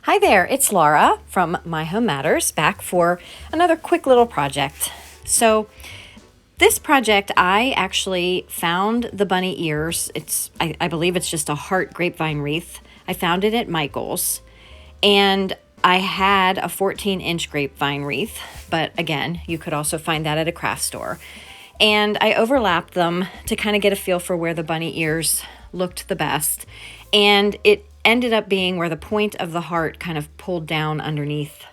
Hi there, it's Laura from My Home Matters, back for another quick little project. So this project, I actually found the bunny ears. I believe it's just a heart grapevine wreath. I found it at Michael's, and I had a 14-inch grapevine wreath, but again, you could also find that at a craft store. And I overlapped them to kind of get a feel for where the bunny ears looked the best. And it ended up being where the point of the heart kind of pulled down underneath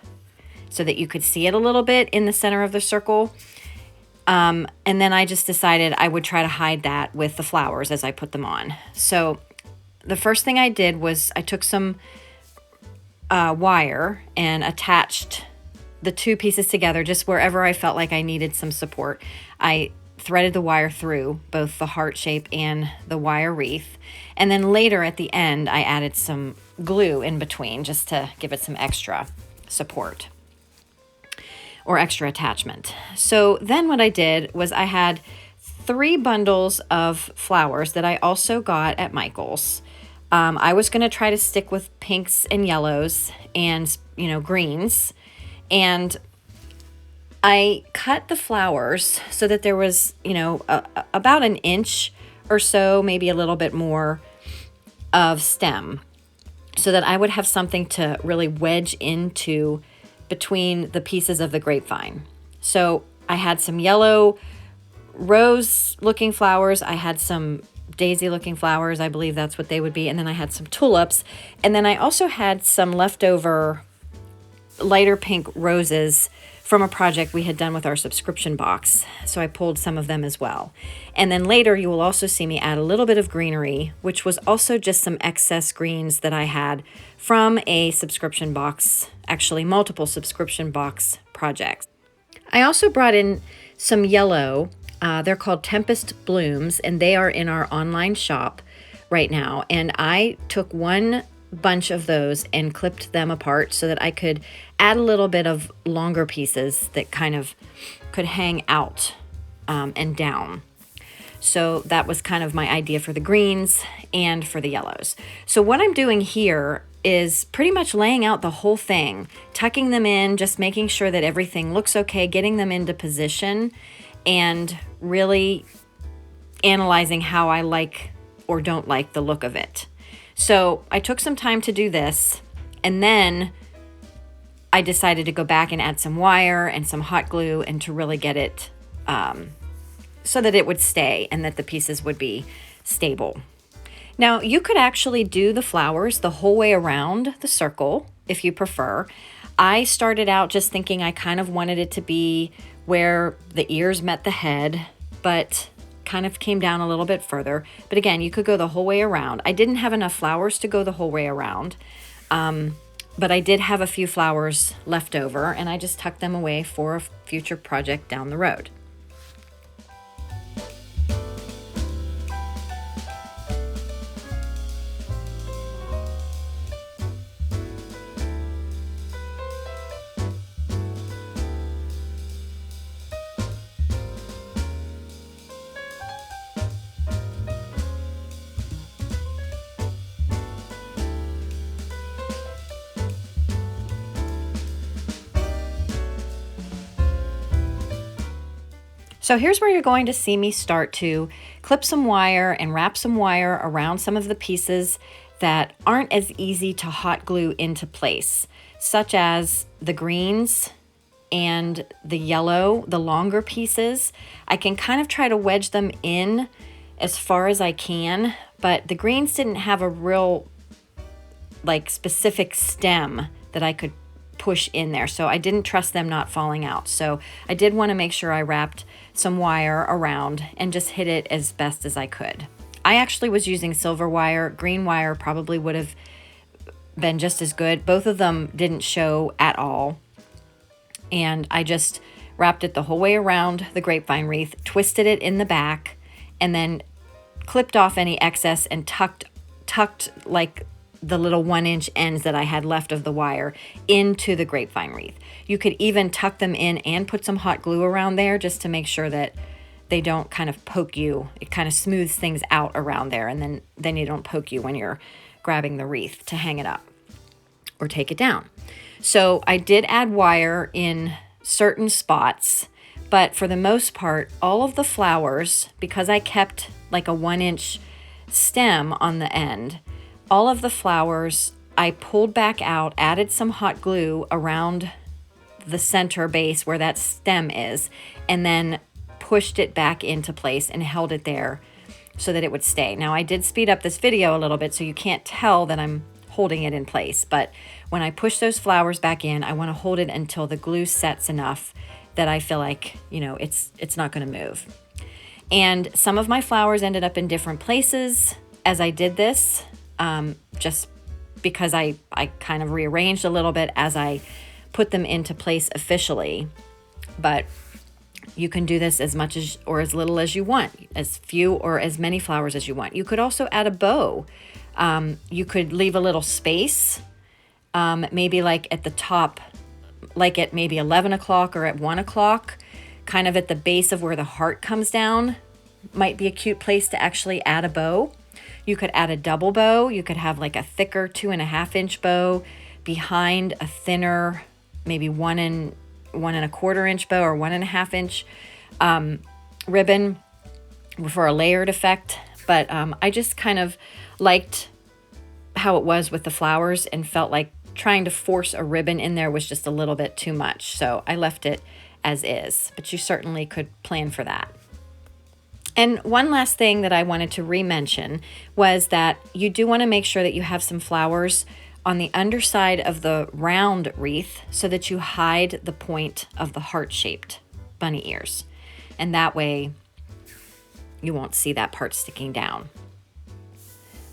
so that you could see it a little bit in the center of the circle. And then I just decided I would try to hide that with the flowers as I put them on. So the first thing I did was I took some wire and attached the two pieces together just wherever I felt like I needed some support. I threaded the wire through both the heart shape and the wire wreath. And then later at the end, I added some glue in between just to give it some extra support or extra attachment. So then what I did was I had 3 bundles of flowers that I also got at Michael's. I was going to try to stick with pinks and yellows and, greens. And I cut the flowers so that there was, about an inch or so, maybe a little bit more of stem, so that I would have something to really wedge into between the pieces of the grapevine. So I had some yellow rose looking flowers. I had some daisy looking flowers. I believe that's what they would be. And then I had some tulips. And then I also had some leftover lighter pink roses from a project we had done with our subscription box. So I pulled some of them as well. And then later you will also see me add a little bit of greenery, which was also just some excess greens that I had from a subscription box, actually multiple subscription box projects. I also brought in some yellow. They're called Tempest Blooms, and they are in our online shop right now. And I took one bunch of those and clipped them apart so that I could add a little bit of longer pieces that kind of could hang out and down. So that was kind of my idea for the greens and for the yellows. So what I'm doing here is pretty much laying out the whole thing, tucking them in, just making sure that everything looks okay, getting them into position, and really analyzing how I like or don't like the look of it. So I took some time to do this, and then I decided to go back and add some wire and some hot glue and to really get it so that it would stay and that the pieces would be stable. Now, you could actually do the flowers the whole way around the circle if you prefer. I started out just thinking I kind of wanted it to be where the ears met the head, but kind of came down a little bit further. But again, you could go the whole way around. I didn't have enough flowers to go the whole way around, but I did have a few flowers left over, and I just tucked them away for a future project down the road. So here's where you're going to see me start to clip some wire and wrap some wire around some of the pieces that aren't as easy to hot glue into place, such as the greens and the yellow, the longer pieces. I can kind of try to wedge them in as far as I can, but the greens didn't have a real specific stem that I could push in there, so I didn't trust them not falling out. So I did want to make sure I wrapped some wire around and just hit it as best as I could. I actually was using silver wire. Green wire probably would have been just as good. Both of them didn't show at all, and I just wrapped it the whole way around the grapevine wreath, twisted it in the back, and then clipped off any excess and tucked like the little 1-inch ends that I had left of the wire into the grapevine wreath. You could even tuck them in and put some hot glue around there just to make sure that they don't kind of poke you. It kind of smooths things out around there, and then you don't poke you when you're grabbing the wreath to hang it up or take it down. So I did add wire in certain spots, but for the most part, all of the flowers, because I kept like a 1-inch stem on the end, all of the flowers I pulled back out, added some hot glue around the center base where that stem is, and then pushed it back into place and held it there so that it would stay. Now, I did speed up this video a little bit so you can't tell that I'm holding it in place, but when I push those flowers back in, I want to hold it until the glue sets enough that I feel like, it's not going to move. And some of my flowers ended up in different places as I did this, just because I kind of rearranged a little bit as I put them into place officially. But you can do this as much as or as little as you want, as few or as many flowers as you want. You could also add a bow. You could leave a little space, maybe like at the top, like at maybe 11 o'clock or at 1 o'clock, kind of at the base of where the heart comes down, might be a cute place to actually add a bow. You could add a double bow. You could have like a thicker 2.5-inch bow behind a thinner, maybe 1.25-inch bow or 1.5-inch ribbon for a layered effect. But I just kind of liked how it was with the flowers and felt like trying to force a ribbon in there was just a little bit too much. So I left it as is, but you certainly could plan for that. And one last thing that I wanted to re-mention was that you do want to make sure that you have some flowers on the underside of the round wreath so that you hide the point of the heart-shaped bunny ears. And that way you won't see that part sticking down.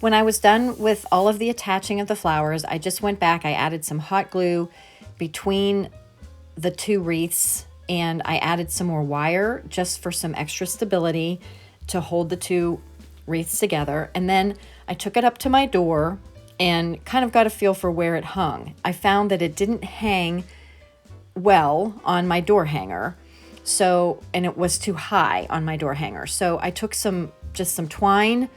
When I was done with all of the attaching of the flowers, I just went back, I added some hot glue between the two wreaths, and I added some more wire just for some extra stability to hold the two wreaths together. And then I took it up to my door and kind of got a feel for where it hung. I found that it didn't hang well on my door hanger, and it was too high on my door hanger. So I took just some twine,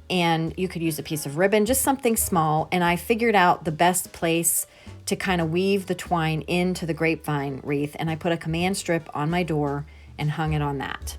and you could use a piece of ribbon, just something small, and I figured out the best place to kind of weave the twine into the grapevine wreath, and I put a command strip on my door and hung it on that.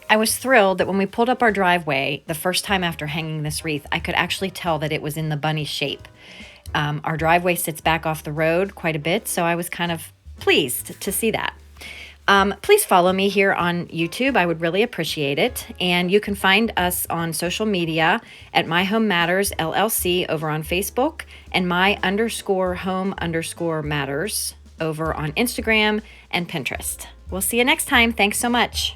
I was thrilled that when we pulled up our driveway the first time after hanging this wreath, I could actually tell that it was in the bunny shape. Our driveway sits back off the road quite a bit, so I was kind of pleased to see that. Please follow me here on YouTube. I would really appreciate it. And you can find us on social media at My Home Matters LLC over on Facebook and my_home_matters over on Instagram and Pinterest. We'll see you next time. Thanks so much.